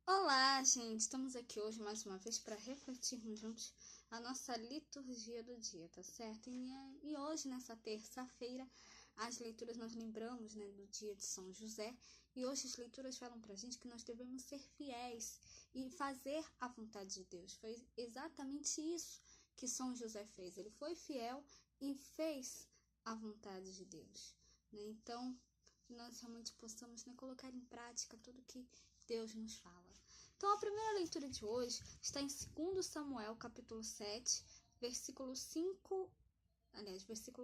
Olá, gente! Estamos aqui hoje mais uma vez para refletirmos juntos a nossa liturgia do dia, tá certo? E hoje, nessa terça-feira, as leituras nós lembramos, do dia de São José, e hoje as leituras falam para a gente que nós devemos ser fiéis e fazer a vontade de Deus. Foi exatamente isso que São José fez. Ele foi fiel e fez a vontade de Deus, Então, que nós realmente possamos colocar em prática tudo que Deus nos fala. Então, a primeira leitura de hoje está em 2 Samuel, capítulo 7, versículo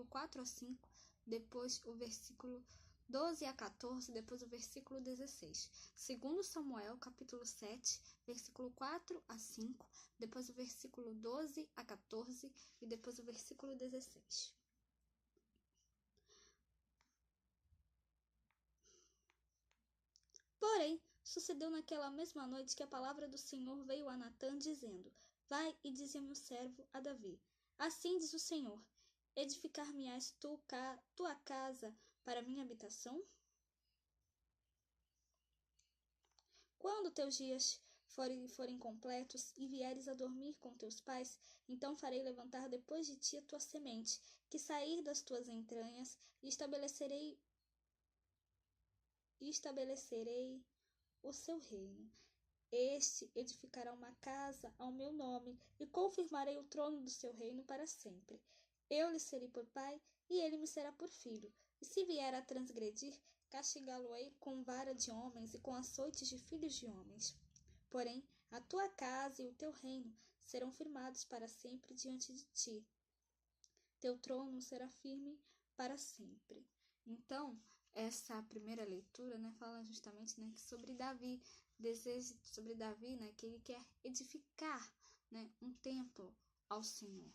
4 a 5, depois o versículo 12 a 14, depois o versículo 16. 2 Samuel, capítulo 7, versículo 4 a 5, depois o versículo 12 a 14 e depois o versículo 16. Porém, sucedeu naquela mesma noite que a palavra do Senhor veio a Natã, dizendo: Vai e dize a meu servo, a Davi: Assim diz o Senhor: Edificar-me-ás tua casa para minha habitação? Quando teus dias forem completos e vieres a dormir com teus pais, então farei levantar depois de ti a tua semente, que sair das tuas entranhas, e estabelecerei o seu reino. Este edificará uma casa ao meu nome, e confirmarei o trono do seu reino para sempre. Eu lhe serei por pai, e ele me será por filho. E se vier a transgredir, castigá-lo-ei com vara de homens e com açoites de filhos de homens. Porém, a tua casa e o teu reino serão firmados para sempre diante de ti. Teu trono será firme para sempre. Então, essa primeira leitura, fala justamente sobre Davi, que ele quer edificar, um templo ao Senhor,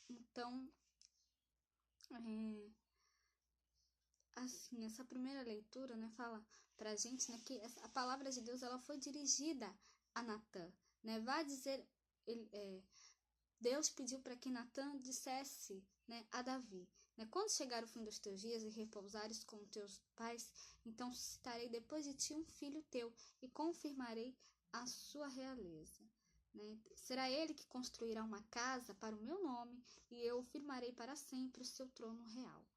Então, assim, essa primeira leitura, fala pra gente, que a palavra de Deus ela foi dirigida a Natã, Vai dizer, Deus pediu para que Natã dissesse, a Davi, quando chegar o fim dos teus dias e repousares com teus pais, então suscitarei depois de ti um filho teu e confirmarei a sua realeza. Será ele que construirá uma casa para o meu nome e eu firmarei para sempre o seu trono real.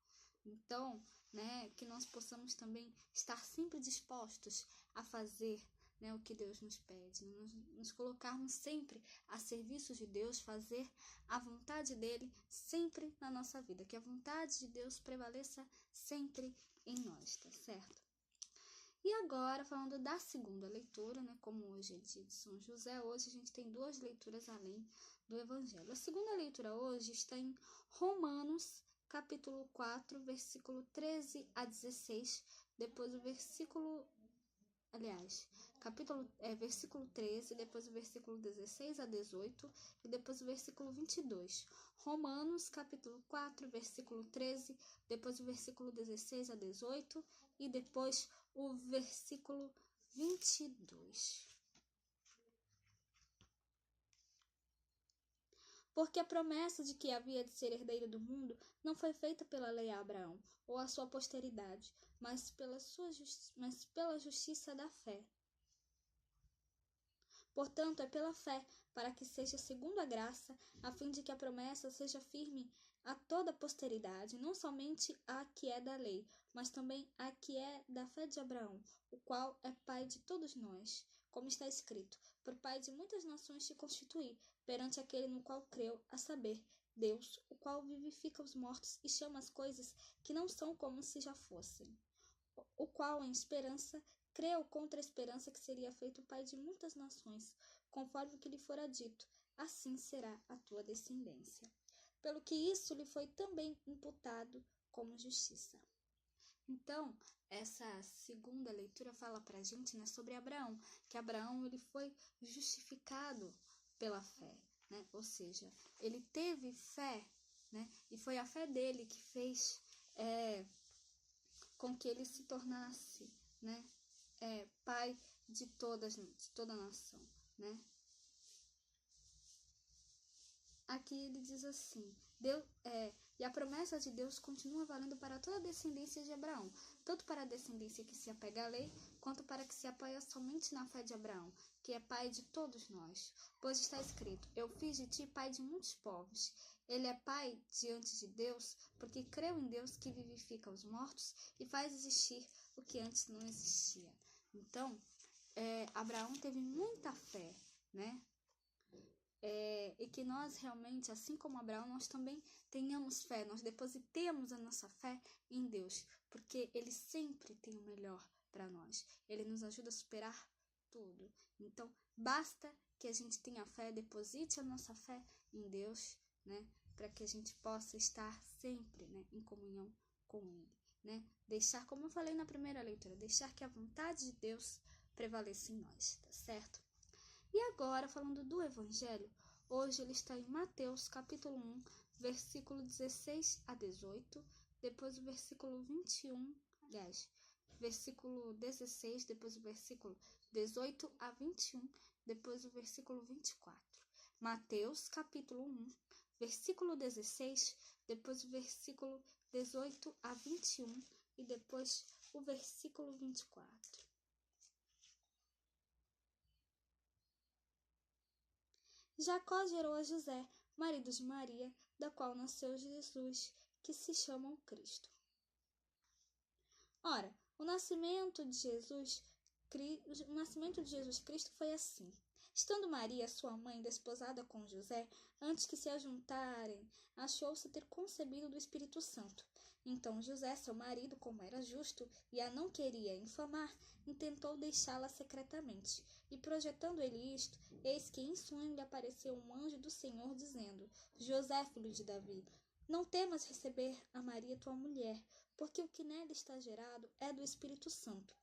Então, que nós possamos também estar sempre dispostos a fazer o que Deus nos pede, nos colocarmos sempre a serviço de Deus, fazer a vontade dele sempre na nossa vida, que a vontade de Deus prevaleça sempre em nós, tá certo? E agora, falando da segunda leitura, como hoje é dia de São José, hoje a gente tem duas leituras além do Evangelho. A segunda leitura hoje está em Romanos, capítulo 4, versículo 13 a 16, depois o versículo versículo 13, depois o versículo 16 a 18 e depois o versículo 22. Romanos, capítulo 4, versículo 13, depois o versículo 16 a 18 e depois o versículo 22. Porque a promessa de que havia de ser herdeiro do mundo não foi feita pela lei a Abraão ou a sua posteridade, mas pela justiça da fé. Portanto, é pela fé, para que seja segundo a graça, a fim de que a promessa seja firme a toda a posteridade, não somente a que é da lei, mas também a que é da fé de Abraão, o qual é pai de todos nós. Como está escrito: por pai de muitas nações te constituí, perante aquele no qual creu, a saber, Deus, o qual vivifica os mortos e chama as coisas que não são como se já fossem. O qual, em esperança, creu contra a esperança que seria feito pai de muitas nações, conforme o que lhe fora dito, assim será a tua descendência. Pelo que isso lhe foi também imputado como justiça. Então, essa segunda leitura fala pra gente, sobre Abraão, que Abraão ele foi justificado pela fé, Ou seja, ele teve fé, E foi a fé dele que fez com que ele se tornasse, pai de toda a nação, Aqui ele diz assim: e a promessa de Deus continua valendo para toda a descendência de Abraão, tanto para a descendência que se apega à lei, quanto para que se apoie somente na fé de Abraão, que é pai de todos nós. Pois está escrito: eu fiz de ti pai de muitos povos. Ele é pai diante de Deus, porque creu em Deus que vivifica os mortos e faz existir o que antes não existia. Então, Abraão teve muita fé, né? E que nós realmente, assim como Abraão, nós também tenhamos fé, nós depositemos a nossa fé em Deus, porque Ele sempre tem o melhor para nós. Ele nos ajuda a superar tudo. Então, basta que a gente tenha fé, deposite a nossa fé em Deus, né? Para que a gente possa estar sempre, né, em comunhão com Ele, né? Deixar, como eu falei na primeira leitura, deixar que a vontade de Deus prevaleça em nós, tá certo? E agora, falando do Evangelho, hoje ele está em Mateus, capítulo 1, versículo 16 a 18, depois o versículo 21, aliás, versículo 16, depois o versículo 18 a 21, depois o versículo 24. Mateus, capítulo 1, versículo 16, depois o versículo 18 a 21 e depois o versículo 24. Jacó gerou a José, marido de Maria, da qual nasceu Jesus, que se chama o Cristo. Ora, o nascimento de Jesus Cristo foi assim. Estando Maria, sua mãe, desposada com José, antes que se ajuntarem, achou-se ter concebido do Espírito Santo. Então José, seu marido, como era justo e a não queria infamar, intentou deixá-la secretamente. E projetando ele isto, eis que em sonho lhe apareceu um anjo do Senhor, dizendo: José, filho de Davi, não temas receber a Maria tua mulher, porque o que nela está gerado é do Espírito Santo.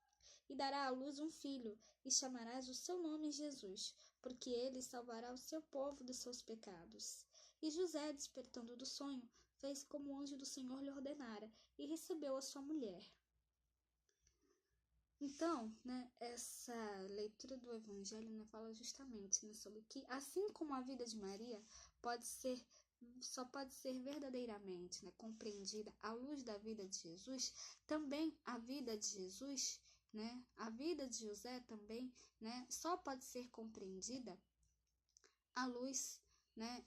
E dará à luz um filho, e chamarás o seu nome Jesus, porque ele salvará o seu povo dos seus pecados. E José, despertando do sonho, fez como o anjo do Senhor lhe ordenara, e recebeu a sua mulher. Então, né, essa leitura do Evangelho, né, fala justamente, né, sobre que, assim como a vida de Maria só pode ser verdadeiramente, né, compreendida à luz da vida de Jesus, também a vida de Jesus, né, a vida de José também, né, só pode ser compreendida à luz, né,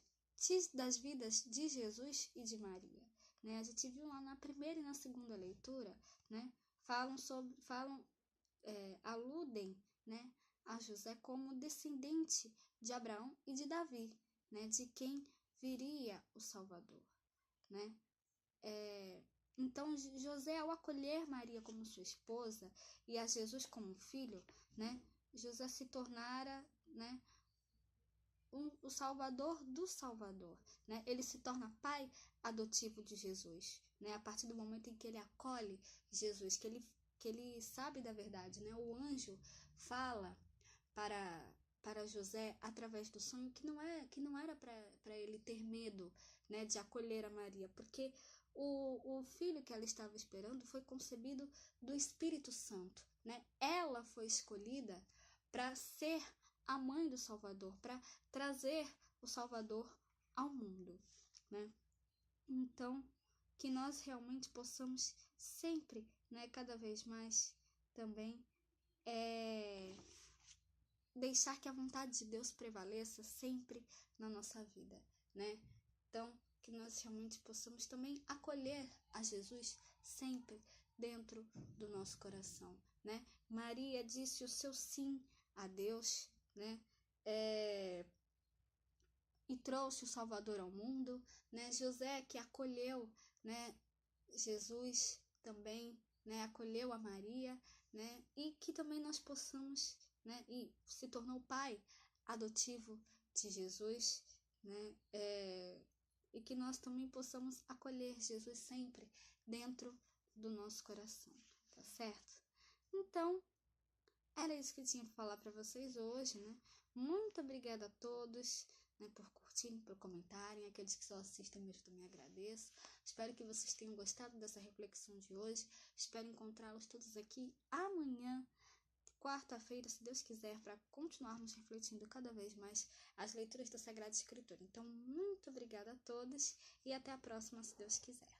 das vidas de Jesus e de Maria. Né? A gente viu lá na primeira e na segunda leitura, né, aludem, né, a José como descendente de Abraão e de Davi, né, de quem viria o Salvador, né? Então José, ao acolher Maria como sua esposa e a Jesus como filho, né, José se tornara, né, o Salvador do Salvador, né? Ele se torna pai adotivo de Jesus, né? A partir do momento em que ele acolhe Jesus, que ele sabe da verdade, né? O anjo fala para José através do sonho que não era para ele ter medo, né, de acolher a Maria, porque o filho que ela estava esperando foi concebido do Espírito Santo, né? Ela foi escolhida para ser a mãe do Salvador, para trazer o Salvador ao mundo, né? Então, que nós realmente possamos sempre, né, cada vez mais também deixar que a vontade de Deus prevaleça sempre na nossa vida, né? Então, que nós realmente possamos também acolher a Jesus sempre dentro do nosso coração, né? Maria disse o seu sim a Deus, né? E trouxe o Salvador ao mundo, né? José, que acolheu, né, Jesus também, né, acolheu a Maria, né? E que também nós possamos, né, e se tornou pai adotivo de Jesus, né? E que nós também possamos acolher Jesus sempre dentro do nosso coração, tá certo? Então, era isso que eu tinha para falar para vocês hoje, né? Muito obrigada a todos, né, por curtirem, por comentarem. Aqueles que só assistem mesmo também agradeço. Espero que vocês tenham gostado dessa reflexão de hoje. Espero encontrá-los todos aqui amanhã, quarta-feira, se Deus quiser, para continuarmos refletindo cada vez mais as leituras da Sagrada Escritura. Então, muito obrigada a todos e até a próxima, se Deus quiser.